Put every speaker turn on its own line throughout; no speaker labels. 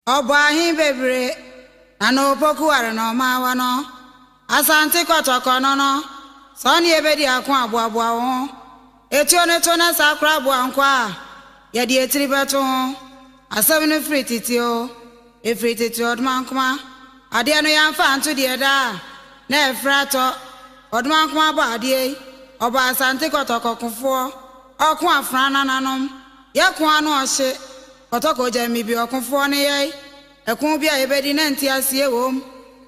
Obahi bebre ano poku are no mawa no asante kotoko no no so ne ebedi akon aboaboa ho etuo ne to na sakra aboa nkwa ye de etiri beto asem ne frititio efrititio odmankoma ade no yamfa anto de da na efrato odmankoma ba ade oba asante kotoko kofo okon afrana nanom ye kon anu ohye kotoko jami bi okonfo ne ye ekun bia ebedi na ntiasie wom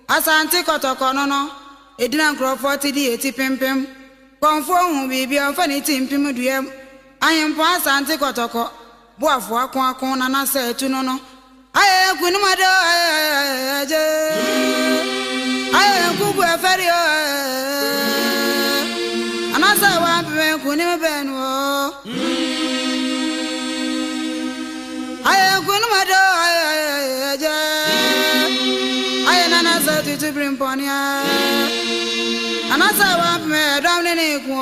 asante kotoko no no edina nkrofo ti di eti pempem konfo hu bibi onfa ni timpim duem ahempo asante kotoko boafo akon na na sa etu no no aye kunumado aje aye kubu aferi o anasa wa be kunim benu o aye kunumado aje aye nana sa tu brimponia anasa wa be domne ne ku o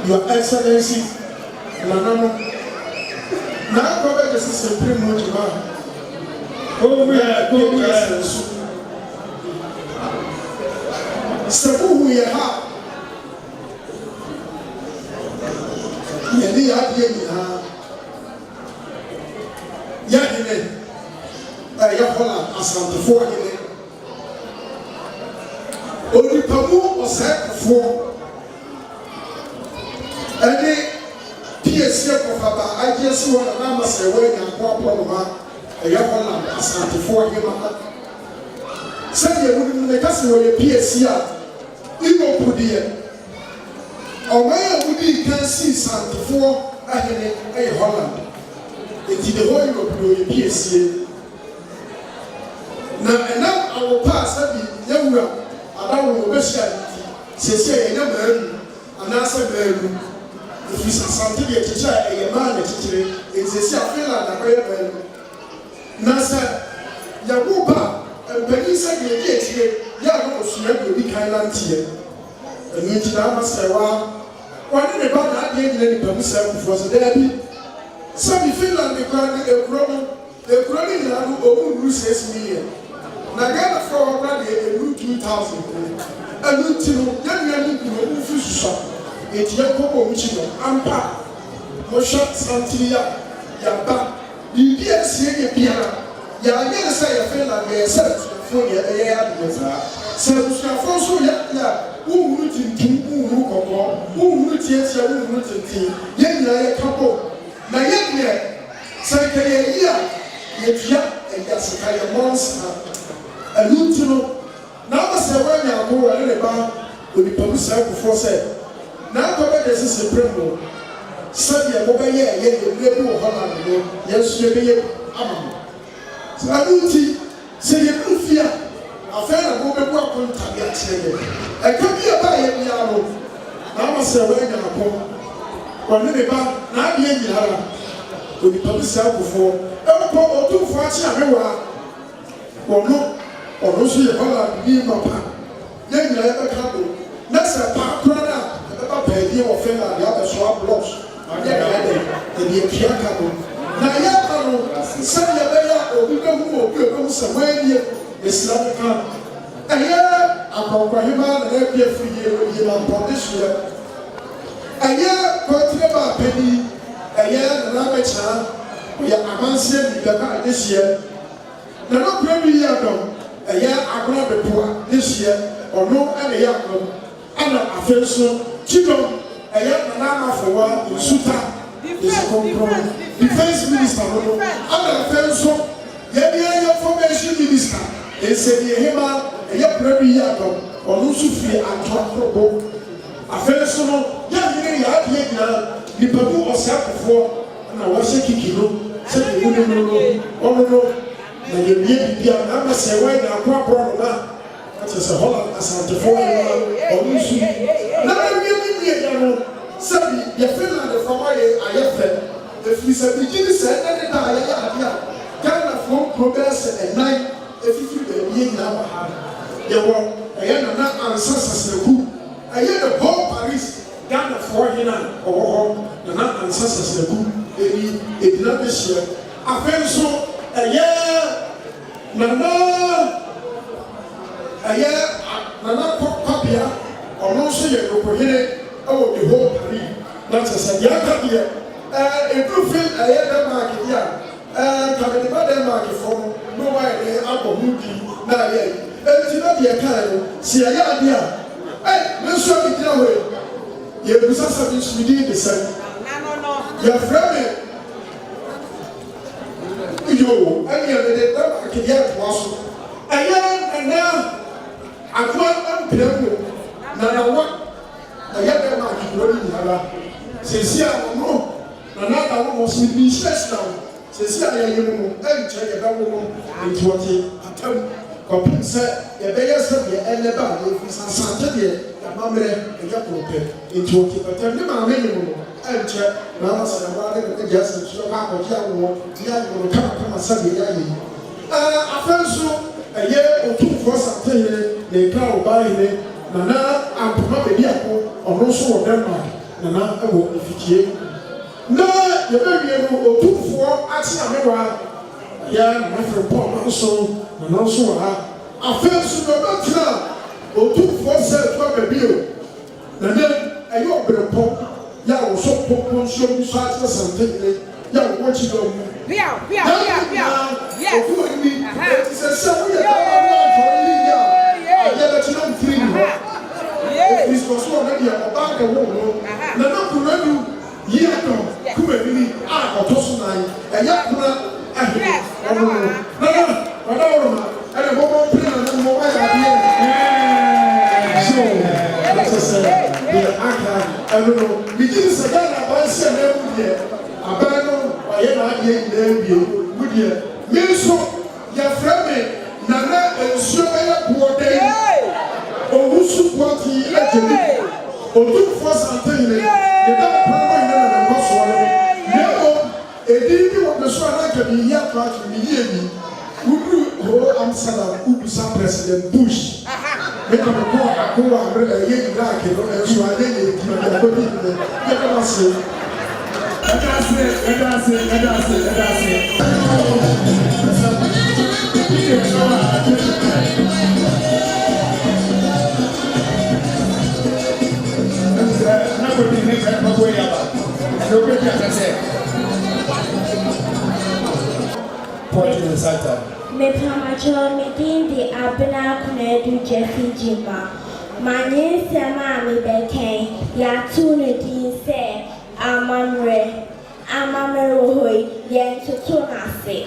Your Excellency, Nanano, now go back to the Supreme Mojima. Oh, we are going to Sabu, we are. Yadi Yadi Yadine, Yahola, Asante for him. Only Pamu was set for. Any PSC of I just want to number say when I'm poor, a young asante for him. Say you wouldn't make us know your PSC. You know, put here. Or where would you can see Santa for a Holland? It's the whole Europe your PSC. Now, and now I will pass at the young girl. I don't know say, a number and answer very. If you something a teacher, a man, a teacher, is a Safela, a prayer man. Nasa Yabuba, and Penisa, you get here, Yago, will be kind of here. And you say, why did about that getting any permission for the daddy? Some Finland, they call it a growing land over 6 million. Nagana for a new 2,000. And until young fish shop. It's your Coco Michigan, Ampa, Moshat Santilia, Yaba, you didn't see a piano. Ya never say a friend like yourself for your air. So, Fonso, who would in two, who would yes, your own routine, yet a couple. Now, yet, say, yet, and that's a kind of monster. A Lutino, now I say, when you are going about with the police before said. Now, this is a primo. Sunday, over here, you will Holland. Yes, you be so I don't say you don't fear. I fell a woman walk on Tabiat. I come here by a yellow. Now I say, when you are home, or maybe about 9 years, will be published before. Oh, 2 for or no, or no, see Holland, be my pa. Then you have a couple. That's a park runner. Pay or Finland, the other swap blocks. I get the Piacano. Nayakano, Sandia, or become somewhere near Islamic camp. And here, I'm from Bahima, and every free year with him on this year. And here, Cotinaba Penny, and here, Ramacha, we are Amansian this year. Now, not very young, and here, I'm going to be poor this year, or no, and a young. And I feel so. Children, a young man for one in Suta is a compromise. Defense Minister, and I feel so. Yet, Formation Minister, they said, Hema, a young baby, or Lucifer, and Trump. I feel so. Young, nipa mu ɔsɛakofoɔ na wɔhyɛ kiki no sɛ ewu ne no ɔno no na yɛwie biribi a ama sɛ wɔn na akɔ aborɔ no na ɔte sɛ Holland asantefoɔ no ɔno nso na ewie bibie ya no sɛbi yɛ Finland fama yɛ ayɛ fɛ efiri sɛ bigyi ne sɛ ɛne da a yɛyɛ adeɛ a Ghanafoɔ nkuro bɛyɛ sɛ ɛnan efifiri baabi yɛ nyinaa wɔ ha yɛwɔ ɛyɛ Nana Ansa Sasereku ɛyɛ the whole Paris Ghanafoɔ hena ɔwɔ hɔ Nana Ansa Sasereku ɛni ɛdina bɛhyia afei nso ɛyɛ Nana Kwabea ɔno nso yɛ nkohene ɛwɔ the whole Paris na kyerɛ sɛ deɛ aka deɛ edurufin ɛyɛ Denmark deɛ kabinima Denmark fɔm no wayɛ de abɔ mu di na ayɛ eti na deɛ kaa no si ɛyɛ adeɛ a ne nso bi gyina hɔ yi yɛbusa sɛ bi nso di de sɛ yɛfrɛ me yoo ɛne yɛ de Denmark deɛ ɛtoa so ɛyɛ ɛna akoa mpira mu na nawa ɛyɛ Denmark wɔ ne nyinara sɛsi a ɔno na nada wo mo so bi hyɛhyɛ wo sɛsi a yɛyɛ mu ɛnkyɛ yɛbɛwo no nti wɔte atam kɔpem sɛ yɛbɛyɛ sɛ deɛ ɛnɛba a yɛfiri sɛ asante deɛ yɛamammerɛ ɛyɛ kɔpɛ nti wɔte atam ne maame ne mu no ɛnkyɛ na ama sɛ ɛwɔ ne ne gya sɛ nsuo kɔ akɔgye awoɔ ne ayɛ no kamakama sɛdeɛ yɛayɛ yi afei nso ɛyɛ otumfoɔ santehene na ɛka ɔbaahene Nana Ampoma Bediako ɔno nso wɔ Denmark Nana ɛwɔ efikie na yɛbɛwie no otumfoɔ ate amewa yɛ Nana Paul nso Nana nso wɔ ha afei nso yɛbɛtena otumfoɔ sɛ ɛtoa baabi o Nana ɛyɛ ɔbrɛmpɔ yɛ a wɔsɔ pɔmpɔ nsuo mu so akyerɛ santehene yɛ a wɔwɔ kyi dɔ mu ofu ani eti sɛ sɛ woyɛ dɔbɔ antɔre yi yɛ a ayɛ bɛkyerɛ mfiri ni hɔ efiri sɛ ɔso ɔno deɛ ɔbaa de wo no Nana Kuna du yi adɔm kuma nini a ɔtɔ so nan ɛyɛ kuna ahene ɔno no Nana ɔda wɔn ma ɛna bɔbɔ mpere na no ayɛ adeɛ so ɛsɛ sɛ deɛ aka ɛno no bigyi ne sɛ Ghana abansi a n'emu deɛ aban no ɔyɛ n'adeɛ nyinaa wie mu deɛ me nso yɛfrɛ me Nana nsuo bɛyɛ boɔden owusu buati agye mi otumfoɔ santehene yɛda pɔn wɔ nyina na nkɔ soɔ no na mmom edin bi wɔ me so a n'aka bi yi ato ato mi yie bi wuduru hɔ Amsterdam ubusa President Bush meka me kɔ ako wɔ abere ɛyɛ Iraq no ɛnso ayɛ yɛ edima de akɔ bi ne yɛka ma se ɛda ase
Me pamacho me din di abena kunedu Jeffy Jimba. Manye sema me beken ya tu ne din se amamre wohoi yen tutu nase.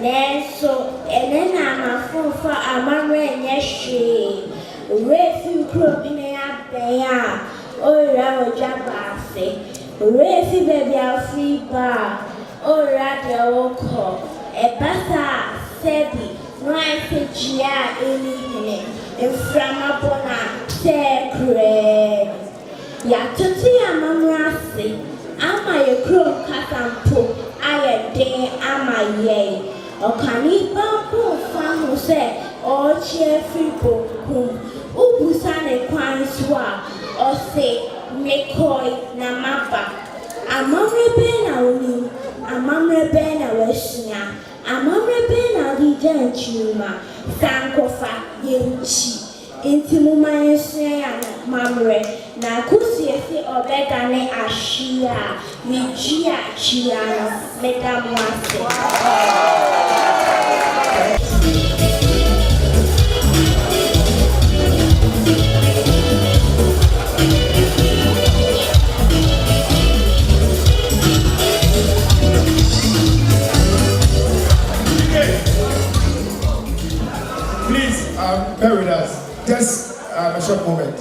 Nenso enena mafunfa amamre nyeshwe. Refi krobine ya beya ora ojabase. Refi baby afi ba ora de oko. Ebasa sebi no ise jia elihine inframa bona sekre ya tuti amamrase ama ye krom kasampo aye den ama ye okani bampo famu se o che fripo kum ubusa ne kwan so a o se mekoi na maba amamre be na oni amamre be na washia amamre be na di janchuma sankofa yenchi intimuma yesya mamre na kusiese obega ne ashia mijia chia medamwase
Bear with us. Just a short moment.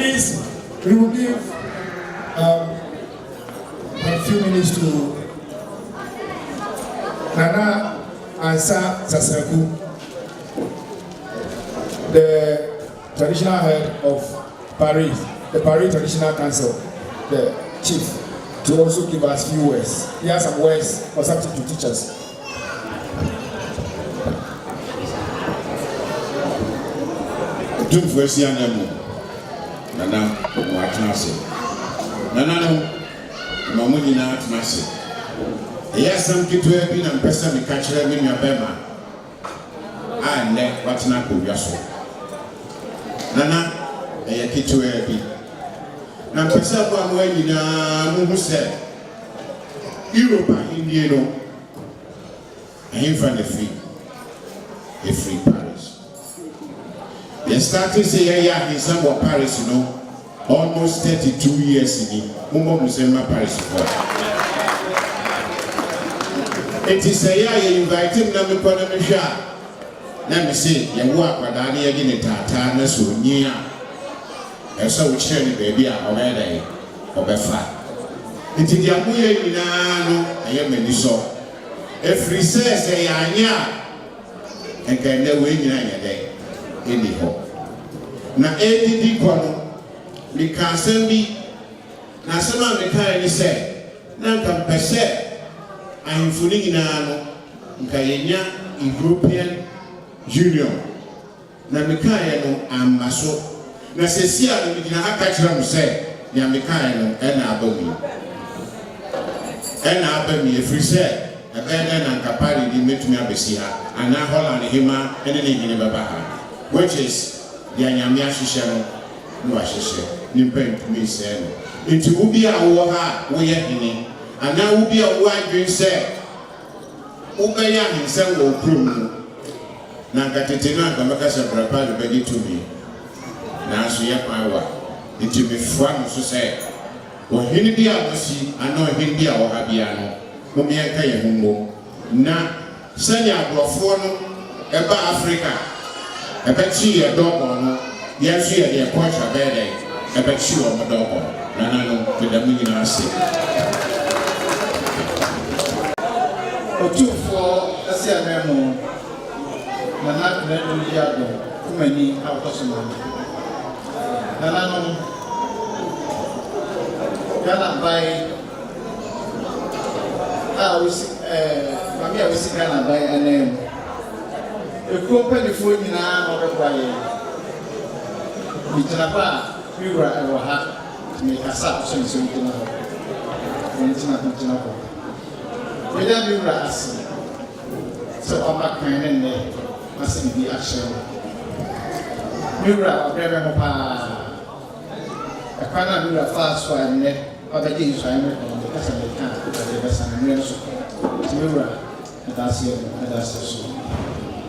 Please, we will give a few minutes to Nana Ansa Zasaku, the traditional head of Paris, the Paris Traditional Council, the chief, to also give us few words. He has some words or something to teach us.
June first year, Nana, what Nasi? Nana, Mamuni, not Nasi. Yes, some people have been and person me catch them in your bema. I neck what's not good, Yasso. Nana, a kid to a bit. Now, person one way in who said Europe, Indian, and from the free Paris. They started saying, yeah, he's somewhat Paris, you know, almost 32 years in it. Mumo Muselma Paris. It is a year you invite him, let me say, you walk with Danny again in Tatana, so near. And so we share the baby already, or by far. It is the Amuya Minano, I am in the soul. If he says, say, and can never win in a day. In the hall. Now, ADD Kono, we can send me. Now, some of the kind say, now come per se. I am fooling in an Kayanya European Union. Now, Mikayano and Maso. Now, Cecilia, we did not catch them say, Yamikayano and Abomi. And Abomi, if we say, a band and Capari did make me a Bessia, and now Holland, Hima, and anything in Babaha. Which is the Anyamia Shishano, no Ashisha, Nimpen to me saying. Into Ubia Waha, we are in it, and now Ubia white green said, Ubaya himself will prove. Nakatina, Kamakasa Brapa, beg to me. Now she have my work. It will be fun to say. When Hindia was she, I know Hindia or Habiano, Mumiaka Humbo. Now, Sanya Brofono, about Africa. I bet you a dog on, yes, you are the approach of bed. I bet you are my dog on. Nano, with the million I say.
Or 2 for a memo. Nana, Yado, too many out of some. Nano, Ghana by. I was Ghana by a name. The company for you now, or by Mitanapa, we were ever had to make a substance in the International. We don't be rats. So I'm back kind and must be action. Mura, Brema, a kind of fast one, or the James Simon, and the Catholic camp, but the best and Mura, and that's it, and that's so.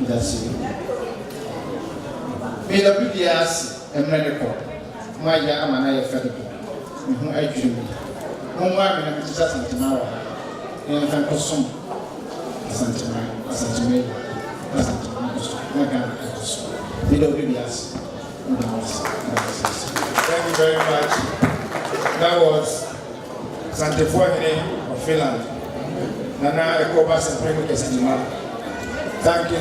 That's it. May the BBS and medical. My young man, I have fed it. I dream. One woman and Mrs. Santamara. And if I'm consumed, Santamara, May the BBS.
Thank you very much. That was Sante Fuahine of Finland. Nana Ekobas and Primo Kesima. Thank you.